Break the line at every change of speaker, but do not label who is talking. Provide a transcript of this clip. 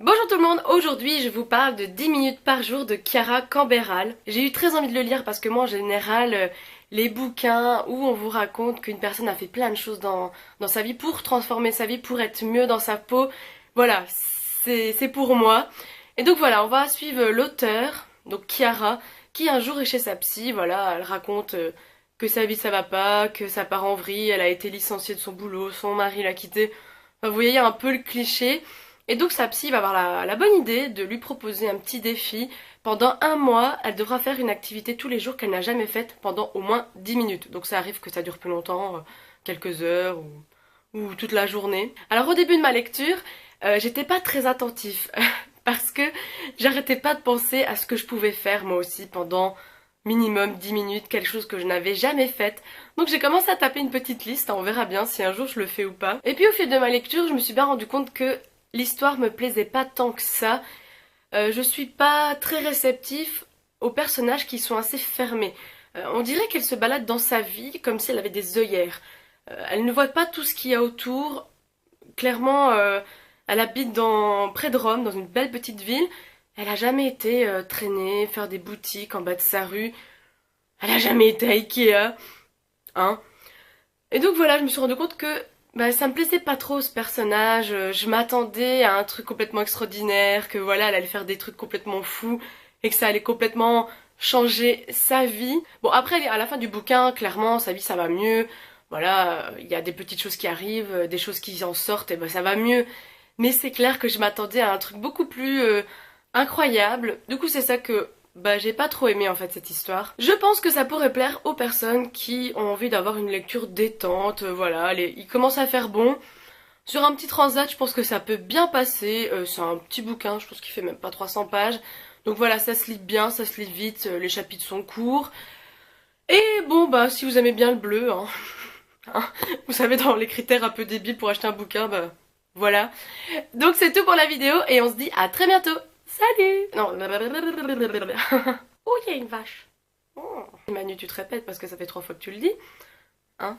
Bonjour tout le monde, aujourd'hui je vous parle de 10 minutes par jour de Chiara Camberal. J'ai eu très envie de le lire parce que moi en général, les bouquins où on vous raconte qu'une personne a fait plein de choses dans sa vie pour transformer sa vie, pour être mieux dans sa peau, voilà, c'est pour moi. Et donc voilà, on va suivre l'auteur, donc Chiara, qui un jour est chez sa psy, voilà, elle raconte que sa vie ça va pas, que ça part en vrille, elle a été licenciée de son boulot, son mari l'a quittée. Enfin, vous voyez un peu le cliché. Et donc sa psy va avoir la bonne idée de lui proposer un petit défi. Pendant un mois, elle devra faire une activité tous les jours qu'elle n'a jamais faite pendant au moins 10 minutes. Donc ça arrive que ça dure plus longtemps, quelques heures ou toute la journée. Alors au début de ma lecture, j'étais pas très attentif parce que j'arrêtais pas de penser à ce que je pouvais faire moi aussi pendant minimum 10 minutes, quelque chose que je n'avais jamais fait. Donc j'ai commencé à taper une petite liste, on verra bien si un jour je le fais ou pas. Et puis au fil de ma lecture, je me suis bien rendu compte que l'histoire me plaisait pas tant que ça. Je suis pas très réceptif aux personnages qui sont assez fermés. On dirait qu'elle se balade dans sa vie comme si elle avait des œillères. Elle ne voit pas tout ce qu'il y a autour. Clairement, elle habite près de Rome, dans une belle petite ville. Elle a jamais été traîner, faire des boutiques en bas de sa rue. Elle a jamais été à Ikea, hein. Et donc voilà, je me suis rendu compte que ça me plaisait pas trop ce personnage. Je m'attendais à un truc complètement extraordinaire, que voilà, elle allait faire des trucs complètement fous et que ça allait complètement changer sa vie. Bon après, à la fin du bouquin, clairement, sa vie ça va mieux. Voilà, il y a des petites choses qui arrivent, des choses qui en sortent, et ça va mieux. Mais c'est clair que je m'attendais à un truc beaucoup plus incroyable. Du coup, c'est ça que j'ai pas trop aimé en fait cette histoire. Je pense que ça pourrait plaire aux personnes qui ont envie d'avoir une lecture détente, voilà, il commence à faire bon. Sur un petit transat, je pense que ça peut bien passer, c'est un petit bouquin, je pense qu'il fait même pas 300 pages. Donc voilà, ça se lit bien, ça se lit vite, les chapitres sont courts. Et bon si vous aimez bien le bleu, hein, hein, vous savez dans les critères un peu débiles pour acheter un bouquin, voilà. Donc c'est tout pour la vidéo et on se dit à très bientôt. Salut! Non. Oh, il y a une vache. Oh. Manu, tu te répètes parce que ça fait 3 fois que tu le dis. Hein?